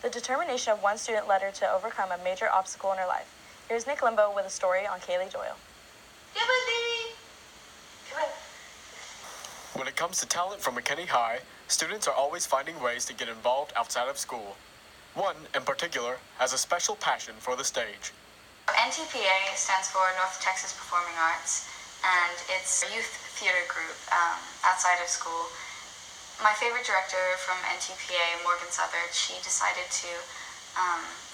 The determination of one student led her to overcome a major obstacle in her life. Here's Nick Limbo with a story on Kayleigh Doyle. Come on, baby! Come on. When it comes to talent from McKinney High, students are always finding ways to get involved outside of school. One, in particular, has a special passion for the stage. NTPA stands for North Texas Performing Arts, and it's a youth theater group outside of school. My favorite director from NTPA, Morgan Southard, she decided to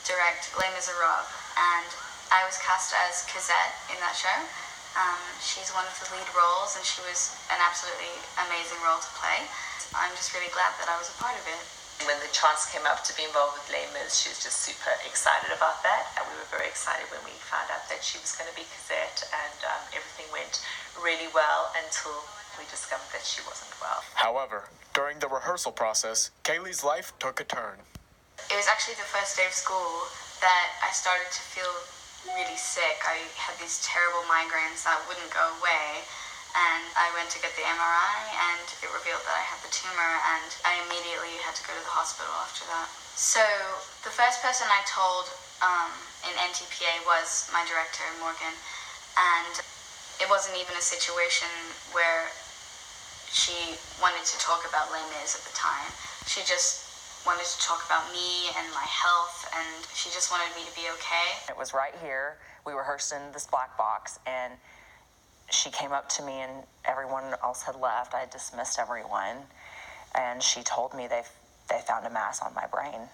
direct Les Miserables, and I was cast as Cosette in that show. She's one of the lead roles, and she was an absolutely amazing role to play. I'm just really glad that I was a part of it. When the chance came up to be involved with Les Mis, she was just super excited about that. And we were very excited when we found out that she was going to be Cosette, and everything went really well until we discovered that she wasn't well. However, during the rehearsal process, Kayleigh's life took a turn. It was actually the first day of school that I started to feel really sick. I had these terrible migraines that wouldn't go away, and I went to get the MRI, and it revealed that I had the tumor, and I immediately had to go to the hospital after that. So the first person I told in NTPA was my director, Morgan, and it wasn't even a situation where she wanted to talk about Les Mis at the time. She just wanted to talk about me and my health, and she just wanted me to be okay. It was right here. We rehearsed in this black box, and she came up to me, and everyone else had left. I had dismissed everyone, and she told me they found a mass on my brain.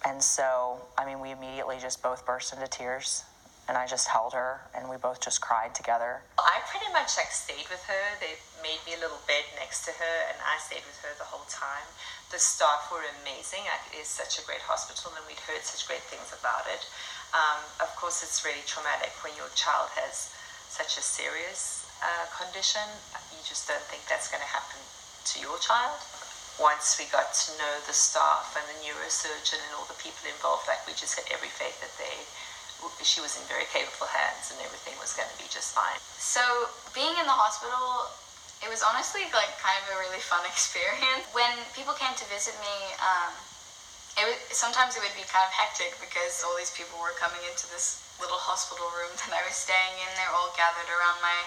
And so, we immediately just both burst into tears, and I just held her, and we both just cried together. I pretty much stayed with her. They made me a little bed next to her, and I stayed with her the whole time. The staff were amazing. It is such a great hospital, and we'd heard such great things about it. Of course, it's really traumatic when your child has such a serious condition. You just don't think that's going to happen to your child. Once we got to know the staff and the neurosurgeon and all the people involved, we just had every faith that she was in very capable hands and everything was going to be just fine. So being in the hospital, it was honestly kind of a really fun experience. When people came to visit me, sometimes it would be kind of hectic because all these people were coming into this little hospital room that I was staying in. They were all gathered around my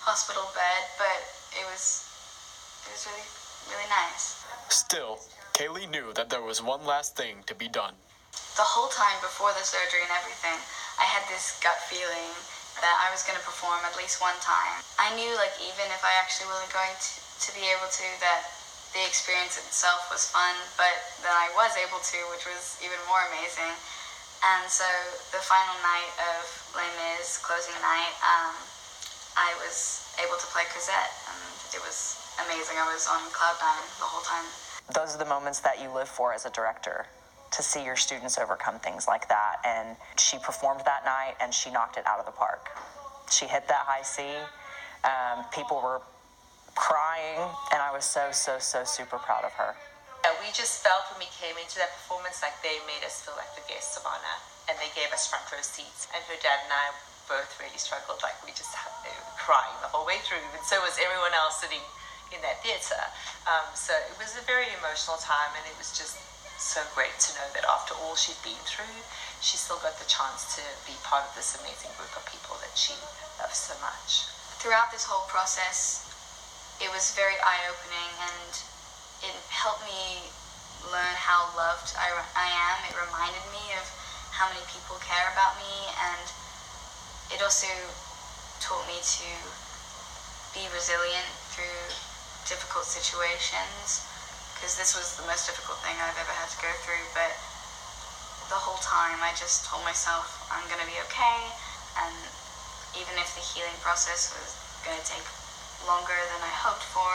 hospital bed, but it was really, really nice. Still, Kayleigh knew that there was one last thing to be done. The whole time before the surgery and everything, I had this gut feeling that I was going to perform at least one time. I knew even if I actually wasn't going to be able to, that the experience itself was fun, but that I was able to, which was even more amazing. And so the final night of Les Mis, closing night, I was able to play Cosette, and it was amazing. I was on cloud nine the whole time. Those are the moments that you live for as a director, to see your students overcome things like that. And she performed that night, and she knocked it out of the park. She hit that high C. People were crying, and I was so super proud of her. We just felt when we came into that performance like they made us feel like the guests of honor, and they gave us front row seats. And her dad and I both really struggled, we just crying the whole way through, and so was everyone else sitting in that theater. So it was a very emotional time, and it was just so great to know that after all she'd been through, she still got the chance to be part of this amazing group of people that she loves so much. Throughout this whole process, it was very eye-opening, and it helped me learn how loved I am. It reminded me of how many people care about me, and it also taught me to be resilient through difficult situations, because this was the most difficult thing I've ever had to go through. But the whole time I just told myself I'm going to be okay, and even if the healing process was going to take longer than I hoped for,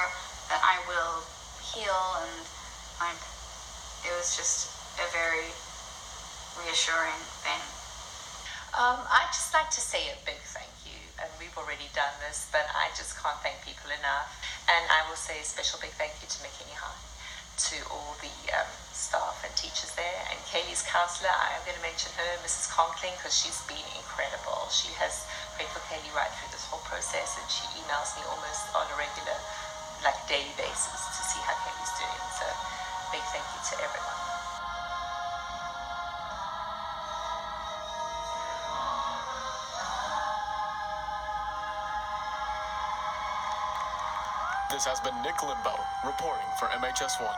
that I will heal. And it was just a very reassuring thing. I'd just like to say a big thank you, and we've already done this, but I just can't thank people enough. And I will say a special big thank you to McKinney High, to all the staff and teachers there, and Kayleigh's counselor. I'm going to mention her, Mrs. Conkling, because she's been incredible. She has prayed for Kayleigh right through this whole process, and she emails me almost on a regular, daily basis to see how Kayleigh's doing. So big thank you to everyone. This has been Nick Limbo, reporting for MHS1.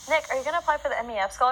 Nick, are you going to apply for the MEF scholarship?